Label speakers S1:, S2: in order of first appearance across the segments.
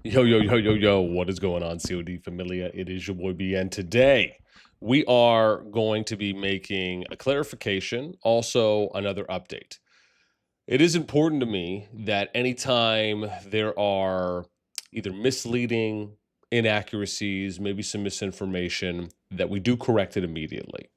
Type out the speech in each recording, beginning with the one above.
S1: Yo, yo, yo, yo, yo, what is going on, COD Familia? It is your boy B, and today we are going to be making a clarification, also another update. It is important to me that anytime there are either misleading inaccuracies, maybe some misinformation, that we do correct it immediately.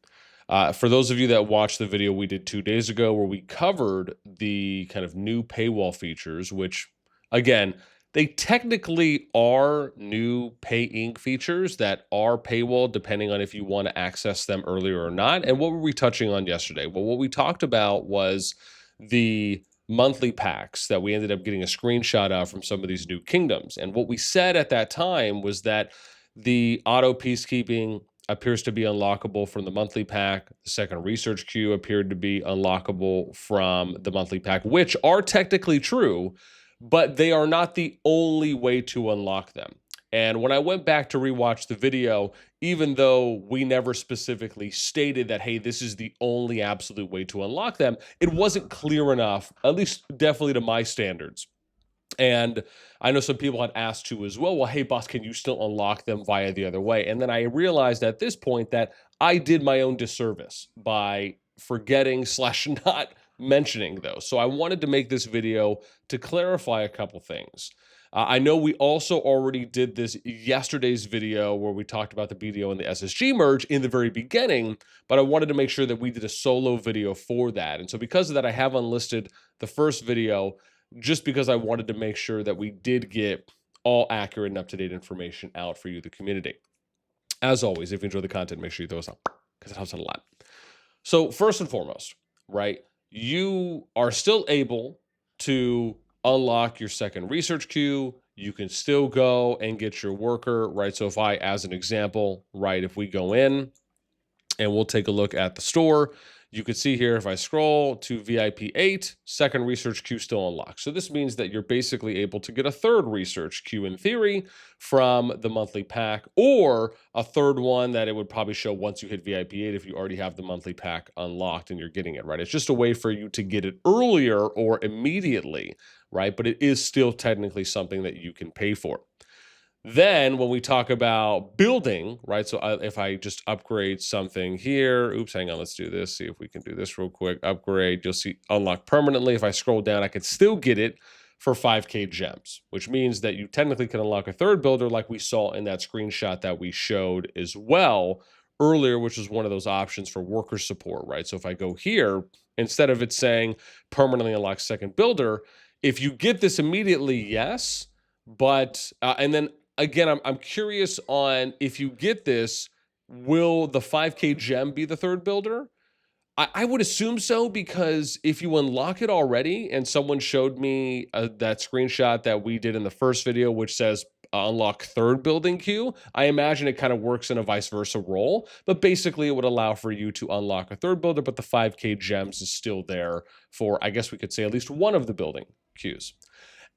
S1: For those of you that watched the video we did 2 days ago, where we covered the kind of new paywall features, which again, they technically are new paying features that are paywall, depending on if you want to access them earlier or not. And what were we touching on yesterday? Well, what we talked about was the monthly packs that we ended up getting a screenshot of from some of these new kingdoms. And what we said at that time was that the auto peacekeeping appears to be unlockable from the monthly pack. The second research queue appeared to be unlockable from the monthly pack, which are technically true, but they are not the only way to unlock them. And when I went back to rewatch the video, even though we never specifically stated that, hey, this is the only absolute way to unlock them, it wasn't clear enough, at least definitely to my standards. And I know some people had asked too as well, hey, boss, can you still unlock them via the other way? And then I realized at this point that I did my own disservice by forgetting / not mentioning those. So I wanted to make this video to clarify a couple things. I know we also already did this yesterday's video where we talked about the BDO and the SSG merge in the very beginning, but I wanted to make sure that we did a solo video for that. And so because of that, I have unlisted the first video just because I wanted to make sure that we did get all accurate and up-to-date information out for you, the community. As always, if you enjoy the content, make sure you throw us up because it helps out a lot. So first and foremost, right, you are still able to unlock your second research queue. You can still go and get your worker, right? So if I, as an example, right, if we go in and we'll take a look at the store, you can see here, if I scroll to VIP 8, second research queue still unlocked. So this means that you're basically able to get a third research queue in theory from the monthly pack, or a third one that it would probably show once you hit VIP 8 if you already have the monthly pack unlocked and you're getting it, right? It's just a way for you to get it earlier or immediately, right? But it is still technically something that you can pay for. Then when we talk about building, right? So if I just upgrade something here, oops, hang on, let's do this. See if we can do this real quick. Upgrade, you'll see unlock permanently. If I scroll down, I could still get it for 5K gems, which means that you technically can unlock a third builder like we saw in that screenshot that we showed as well earlier, which is one of those options for worker support, right? So if I go here, instead of it saying permanently unlock second builder, if you get this immediately, yes, but, and then again, I'm curious on if you get this, will the 5K gem be the third builder? I would assume so, because if you unlock it already, and someone showed me that screenshot that we did in the first video, which says unlock third building queue, I imagine it kind of works in a vice versa role, but basically it would allow for you to unlock a third builder, but the 5K gems is still there for, I guess we could say, at least one of the building queues.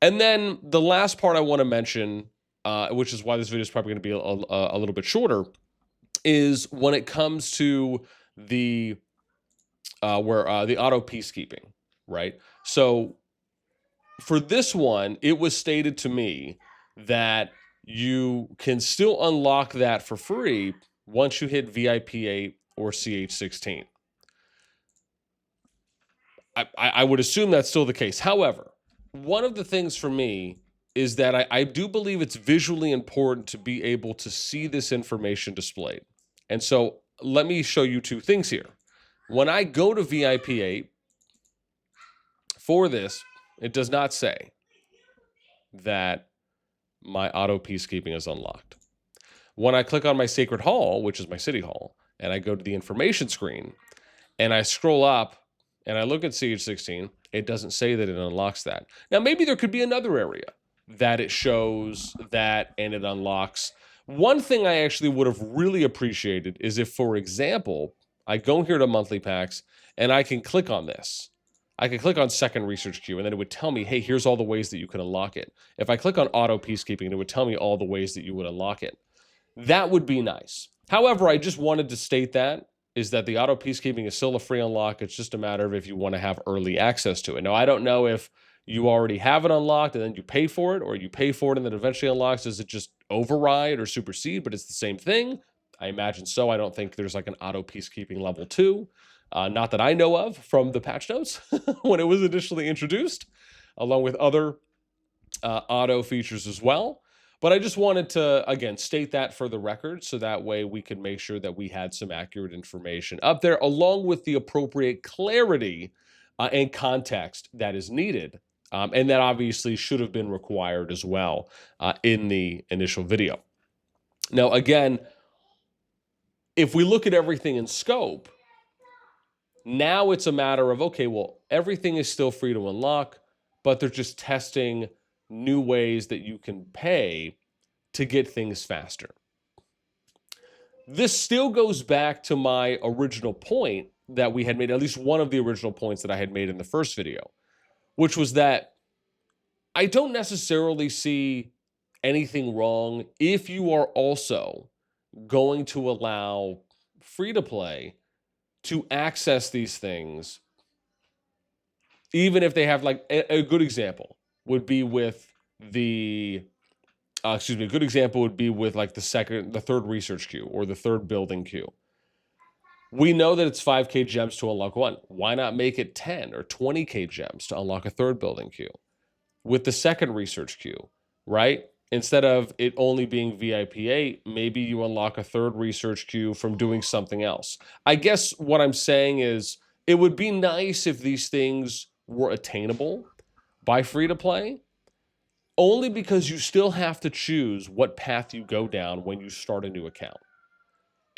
S1: And then the last part I want to mention, which is why this video is probably going to be a little bit shorter, is when it comes to the the auto peacekeeping, right? So for this one, it was stated to me that you can still unlock that for free once you hit VIP 8 or CH16. I would assume that's still the case. However, one of the things for me is that I do believe it's visually important to be able to see this information displayed. And so let me show you two things here. When I go to VIP 8 for this, it does not say that my auto peacekeeping is unlocked. When I click on my sacred hall, which is my city hall, and I go to the information screen and I scroll up and I look at CH16, it doesn't say that it unlocks that. Now, maybe there could be another area that it shows that and it unlocks. One thing I actually would have really appreciated is if, for example, I go here to monthly packs and I can click on this. I can click on second research queue and then it would tell me, hey, here's all the ways that you can unlock it. If I click on auto peacekeeping, it would tell me all the ways that you would unlock it. That would be nice. However, I just wanted to state that is that the auto peacekeeping is still a free unlock. It's just a matter of if you want to have early access to it. Now, I don't know if you already have it unlocked and then you pay for it, or you pay for it and then eventually unlocks? Does it just override or supersede, but it's the same thing? I imagine so. I don't think there's like an auto peacekeeping level 2. Not that I know of from the patch notes when it was initially introduced, along with other auto features as well. But I just wanted to, again, state that for the record, so that way we could make sure that we had some accurate information up there, along with the appropriate clarity and context that is needed. And that obviously should have been required as well in the initial video. Now, again, if we look at everything in scope, now it's a matter of, okay, well, everything is still free to unlock, but they're just testing new ways that you can pay to get things faster. This still goes back to my original point that we had made, at least one of the original points that I had made in the first video, which was that I don't necessarily see anything wrong if you are also going to allow free-to-play to access these things, even if they have, like, a good example would be with the, a good example would be with like the third research queue or the third building queue. We know that it's 5K gems to unlock one. Why not make it 10 or 20K gems to unlock a third building queue? With the second research queue, right? Instead of it only being VIP 8, maybe you unlock a third research queue from doing something else. I guess what I'm saying is it would be nice if these things were attainable by free-to-play, only because you still have to choose what path you go down when you start a new account.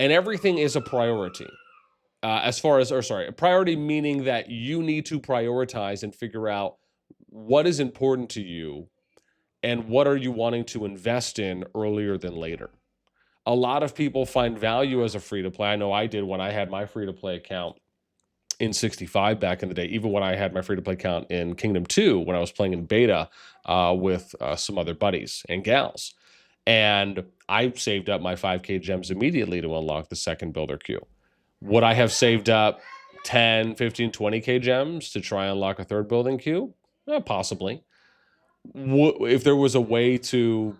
S1: And everything is a priority. A priority meaning that you need to prioritize and figure out what is important to you and what are you wanting to invest in earlier than later. A lot of people find value as a free-to-play. I know I did when I had my free-to-play account in 65 back in the day, even when I had my free-to-play account in Kingdom 2, when I was playing in beta with some other buddies and gals. And I saved up my 5K gems immediately to unlock the second builder queue. Would I have saved up 10, 15, 20K gems to try and unlock a third building queue? Possibly. If there was a way to,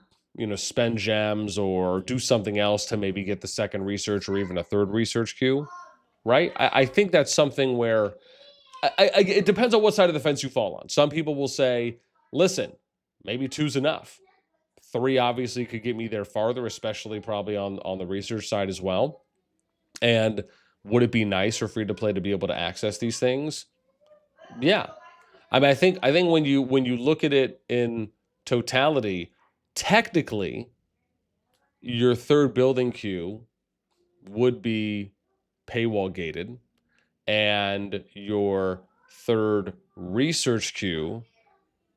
S1: spend gems or do something else to maybe get the second research or even a third research queue, right? I think that's something where it depends on what side of the fence you fall on. Some people will say, listen, maybe 2's enough. 3 obviously could get me there farther, especially probably on the research side as well. And would it be nice for free-to-play to be able to access these things? Yeah. I mean, I think when you look at it in totality, technically, your third building queue would be paywall gated, and your third research queue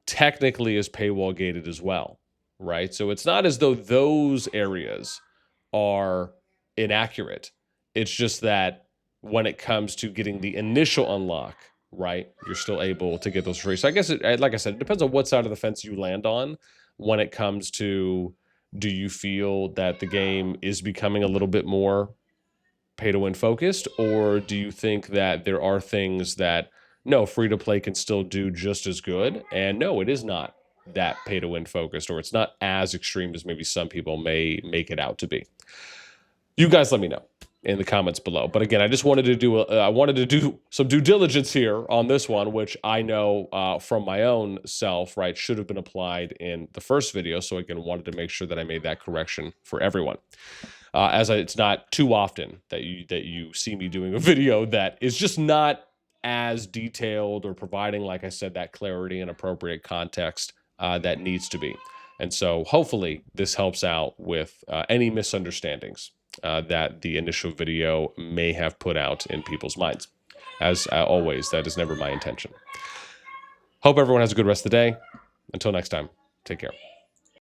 S1: technically is paywall gated as well, right? So it's not as though those areas are inaccurate. It's just that when it comes to getting the initial unlock, right, you're still able to get those free. So I guess, like I said, it depends on what side of the fence you land on when it comes to, do you feel that the game is becoming a little bit more pay-to-win focused, or do you think that there are things that, no, free-to-play can still do just as good, and no, it is not that pay-to-win focused, or it's not as extreme as maybe some people may make it out to be? You guys let me know in the comments below. But again, I just wanted to do some due diligence here on this one, which I know from my own self, right, should have been applied in the first video. So again, wanted to make sure that I made that correction for everyone. It's not too often that you see me doing a video that is just not as detailed or providing, like I said, that clarity and appropriate context that needs to be. And so hopefully this helps out with any misunderstandings that the initial video may have put out in people's minds. As always, that is never my intention. Hope everyone has a good rest of the day. Until next time, take care.